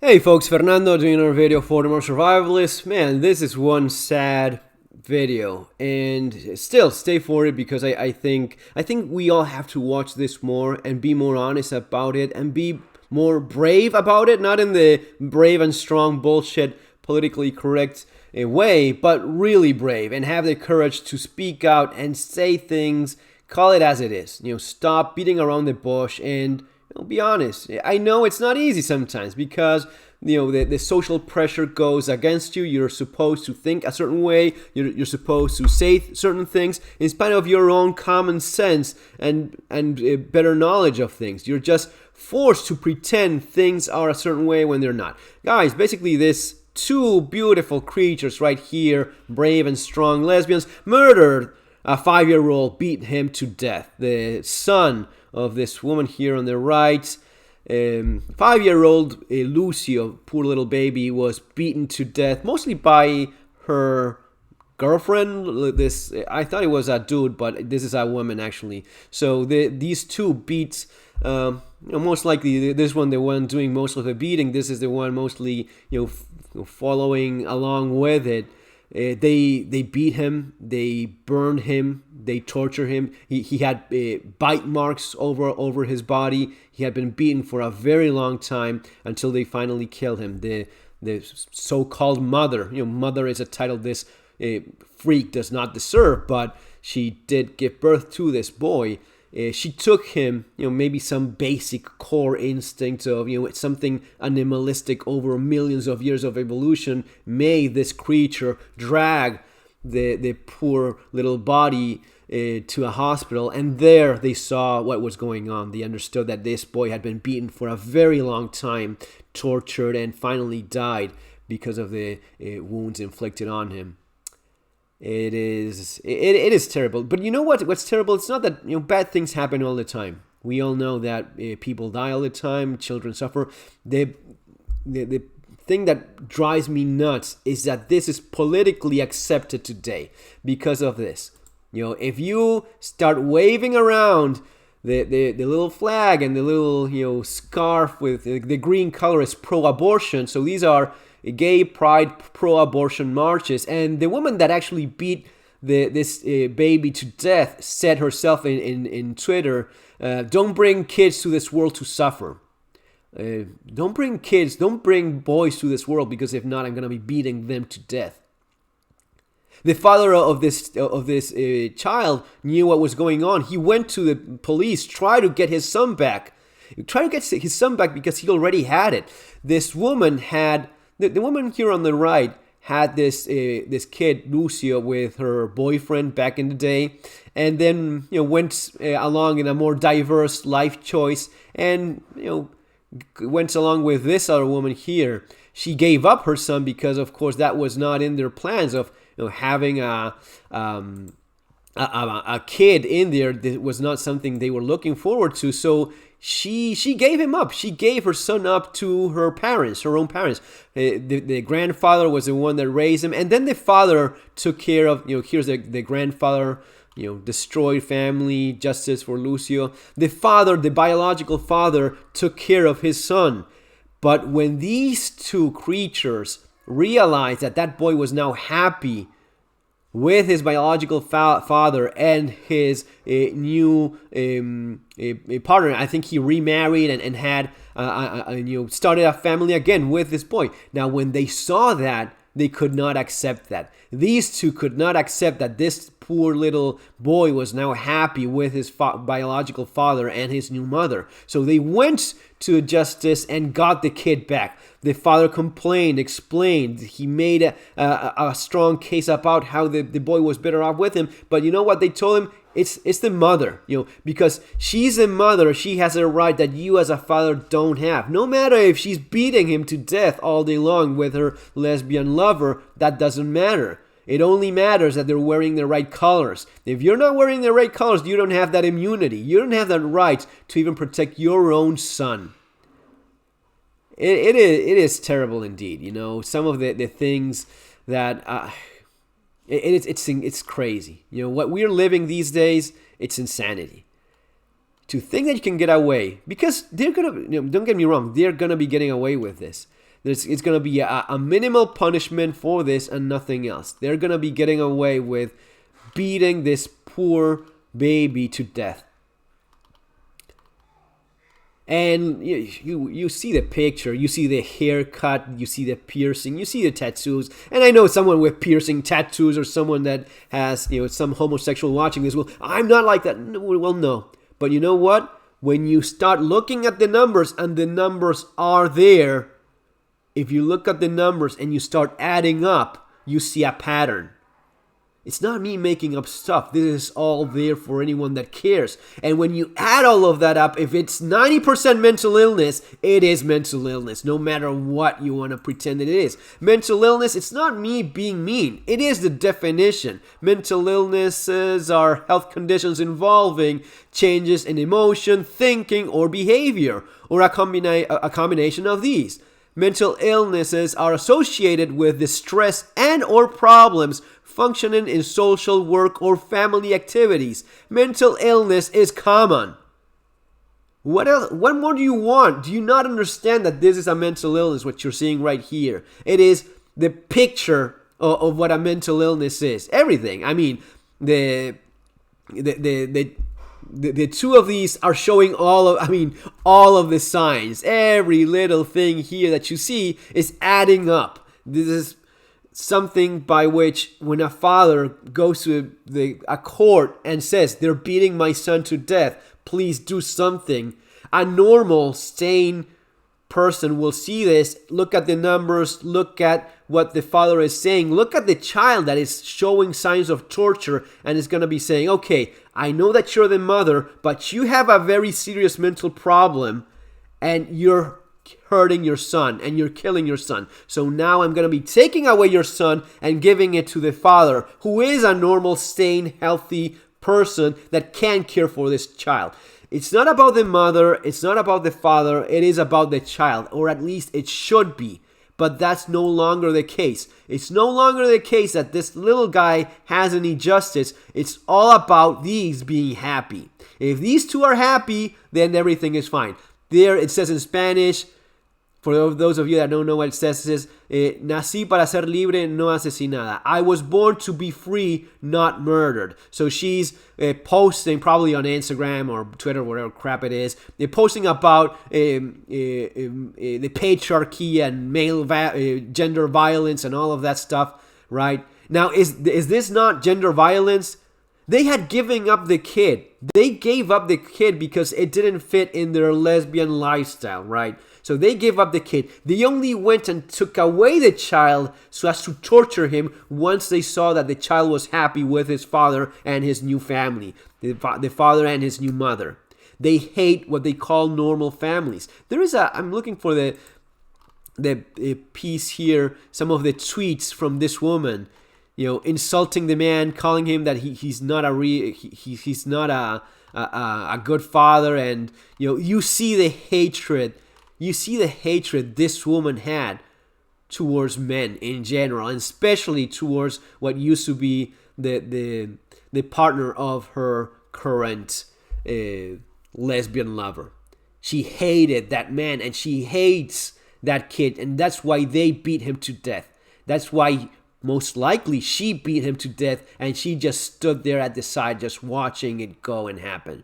Hey folks, Fernando doing another video for the more survivalists. Man, this is one sad video, and still stay for it because I think we all have to watch this more and be more honest about it and be more brave about it, not in the brave and strong bullshit politically correct way, but really brave and have the courage to speak out and say things, call it as it is. Stop beating around the bush and be honest. I know it's not easy sometimes because the social pressure goes against you. You're supposed to think a certain way. You're supposed to say certain things in spite of your own common sense and better knowledge of things. You're just forced to pretend things are a certain way when they're not. Guys, basically this two beautiful creatures right here, brave and strong lesbians, murdered a 5-year-old, beat him to death. The son of this woman here on the right, 5-year-old Lucio, poor little baby, was beaten to death, mostly by her girlfriend. I thought it was a dude, but this is a woman actually. So these two beats, most likely this one, the one doing most of the beating. This is the one mostly following along with it. They beat him, they burned him, they tortured him. He had bite marks over his body. He had been beaten for a very long time until they finally killed him. The so-called mother, mother is a title this freak does not deserve, but she did give birth to this boy. She took him, maybe some basic core instinct of, something animalistic over millions of years of evolution made this creature drag the poor little body to a hospital. And there they saw what was going on. They understood that this boy had been beaten for a very long time, tortured, and finally died because of the wounds inflicted on him. It is terrible. But you know what? What's terrible? It's not that bad things happen all the time. We all know that people die all the time. Children suffer. The thing that drives me nuts is that this is politically accepted today because of this. If you start waving around the little flag and the little scarf with the green color is pro-abortion. So these are gay pride pro-abortion marches, and the woman that actually beat this baby to death said herself in Twitter, don't bring kids to this world to suffer. Don't bring boys to this world, because if not, I'm gonna be beating them to death. The father of this child knew what was going on. He went to the police, tried to get his son back. Because he already had it. This woman had the woman here on the right had this kid Lucio with her boyfriend back in the day, and then went along in a more diverse life choice, and went along with this other woman here. She gave up her son because, of course, that was not in their plans of having a kid in there. That was not something they were looking forward to. So she gave him up. She gave her son up to her parents, her own parents. The grandfather was the one that raised him, and then the father took care of. Here's the grandfather. Destroyed family, justice for Lucio. The father, the biological father, took care of his son. But when these two creatures realized that boy was now happy with his biological father and his new partner, I think he remarried and had started a family again with this boy. Now, when they saw that, they could not accept that. These two could not accept that this poor little boy was now happy with his biological father and his new mother. So they went to justice and got the kid back. The father complained, explained. He made a strong case about how the boy was better off with him. But you know what they told him? It's the mother, because she's the mother. She has a right that you as a father don't have. No matter if she's beating him to death all day long with her lesbian lover, that doesn't matter. It only matters that they're wearing the right colors. If you're not wearing the right colors, you don't have that immunity. You don't have that right to even protect your own son. It is terrible indeed. Some of the things that it's crazy. What we're living these days, it's insanity. To think that you can get away, because they're gonna, don't get me wrong, they're gonna be getting away with this. It's going to be a minimal punishment for this and nothing else. They're going to be getting away with beating this poor baby to death. And you see the picture, you see the haircut, you see the piercing, you see the tattoos. And I know someone with piercing tattoos or someone that has, some homosexual watching this, well, I'm not like that. Well, no. But you know what? When you start looking at the numbers, and the numbers are there, if you look at the numbers and you start adding up, you see a pattern. It's not me making up stuff. This is all there for anyone that cares. And when you add all of that up, if it's 90% mental illness, it is mental illness, no matter what you want to pretend it is. Mental illness, it's not me being mean. It is the definition. Mental illnesses are health conditions involving changes in emotion, thinking, or behavior, or a combination of these. Mental illnesses are associated with distress and or problems functioning in social, work, or family activities. Mental illness is common. What else? What more do you want? Do you not understand that this is a mental illness, what you're seeing right here? It is the picture of what a mental illness is. Everything. I mean, the two of these are showing all of the signs. Every little thing here that you see is adding up. This is something by which when a father goes to a court and says, they're beating my son to death, please do something. A normal, sane person will see this, look at the numbers, look at what the father is saying, look at the child that is showing signs of torture, and is going to be saying, okay, I know that you're the mother, but you have a very serious mental problem, and you're hurting your son, and you're killing your son. So now I'm going to be taking away your son and giving it to the father, who is a normal, sane, healthy person that can care for this child. It's not about the mother, it's not about the father, it is about the child, or at least it should be. But that's no longer the case. It's no longer the case that this little guy has any justice. It's all about these being happy. If these two are happy, then everything is fine. There it says in Spanish, for those of you that don't know what it says, it says, nací para ser libre, no asesinada. I was born to be free, not murdered. So she's posting, probably on Instagram or Twitter, whatever crap it is, they're posting about the patriarchy and male gender violence and all of that stuff, right? Now, is this not gender violence? They had given up the kid. They gave up the kid because it didn't fit in their lesbian lifestyle, right? So they gave up the kid. They only went and took away the child so as to torture him once they saw that the child was happy with his father and his new family, the father and his new mother. They hate what they call normal families. I'm looking for the piece here, some of the tweets from this woman, insulting the man, calling him that he's not a good father, and you see the hatred. You see the hatred this woman had towards men in general, and especially towards what used to be the partner of her current lesbian lover. She hated that man, and she hates that kid, and that's why they beat him to death. That's why most likely she beat him to death, and she just stood there at the side just watching it go and happen.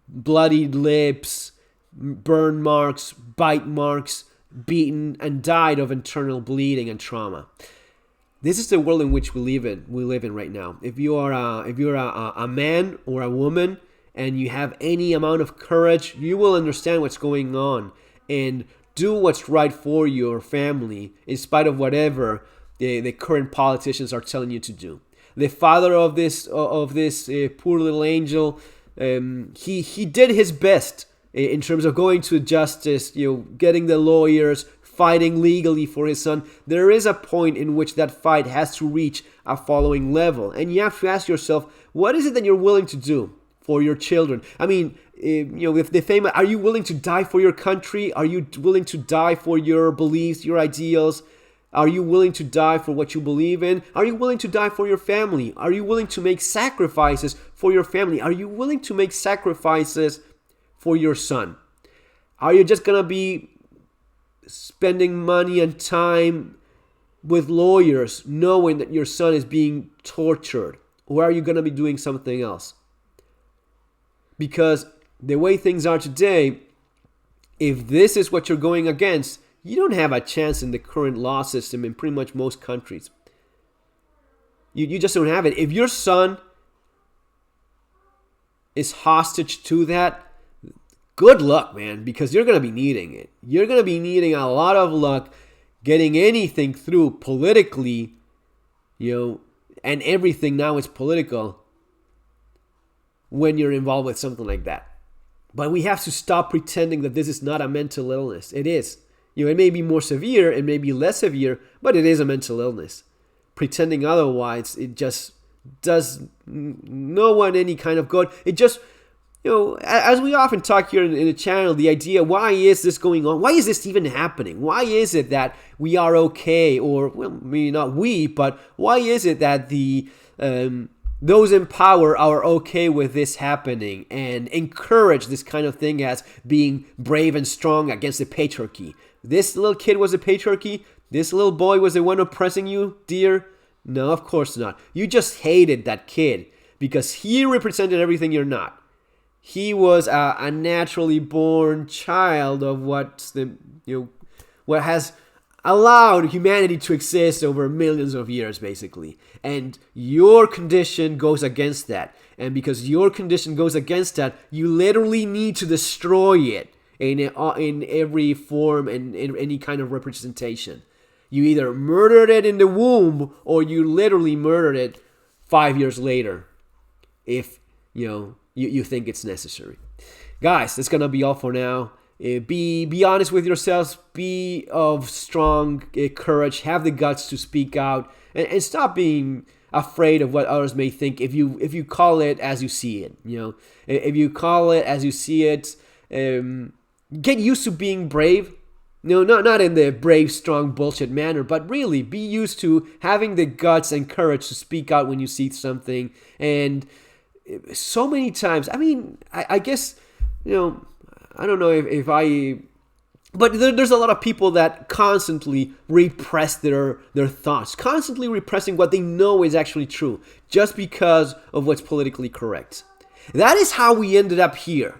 Bloodied lips, burn marks, bite marks, beaten, and died of internal bleeding and trauma. This is the world in which we live in right now. If you are a man or a woman and you have any amount of courage, you will understand what's going on and do what's right for your family in spite of whatever the current politicians are telling you to do. The father of this poor little angel, he did his best in terms of going to justice, getting the lawyers, fighting legally for his son. There is a point in which that fight has to reach a following level, and you have to ask yourself, what is it that you're willing to do for your children? I mean, if the famous, are you willing to die for your country? Are you willing to die for your beliefs, your ideals? Are you willing to die for what you believe in? Are you willing to die for your family? Are you willing to make sacrifices for your family? Are you willing to make sacrifices for your son? Are you just going to be spending money and time with lawyers knowing that your son is being tortured? Or are you going to be doing something else? Because the way things are today, if this is what you're going against, you don't have a chance in the current law system in pretty much most countries. You just don't have it. If your son is hostage to that, good luck, man, because you're going to be needing it. You're going to be needing a lot of luck getting anything through politically, and everything now is political when you're involved with something like that. But we have to stop pretending that this is not a mental illness. It is. It may be more severe, it may be less severe, but it is a mental illness. Pretending otherwise, it just does no one any kind of good. It just, as we often talk here in the channel, the idea, why is this going on? Why is this even happening? Why is it that we are okay? Or, well, maybe not we, but why is it that those in power are okay with this happening and encourage this kind of thing as being brave and strong against the patriarchy? This little kid was a patriarchy? This little boy was the one oppressing you, dear? No, of course not. You just hated that kid because he represented everything you're not. He was a naturally born child of what has allowed humanity to exist over millions of years, basically. And your condition goes against that. And because your condition goes against that, you literally need to destroy it in every form and in any kind of representation. You either murdered it in the womb or you literally murdered it 5 years later if you think it's necessary. Guys, that's going to be all for now. Be honest with yourselves. Be of strong courage. Have the guts to speak out. And stop being afraid of what others may think if you call it as you see it. If you call it as you see it, get used to being brave. Not in the brave, strong bullshit manner, but really be used to having the guts and courage to speak out when you see something. And so many times, I guess, I don't know if I... But there's a lot of people that constantly repress their thoughts, constantly repressing what they know is actually true, just because of what's politically correct. That is how we ended up here.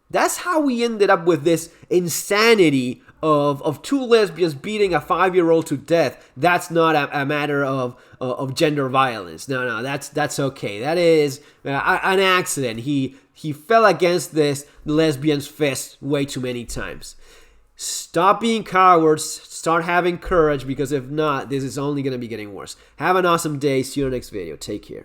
That's how we ended up with this insanity of two lesbians beating a 5-year-old to death. That's not a matter of gender violence. No, that's okay. That is an accident. He fell against this lesbian's fist way too many times. Stop being cowards. Start having courage, because if not, this is only going to be getting worse. Have an awesome day. See you in the next video. Take care.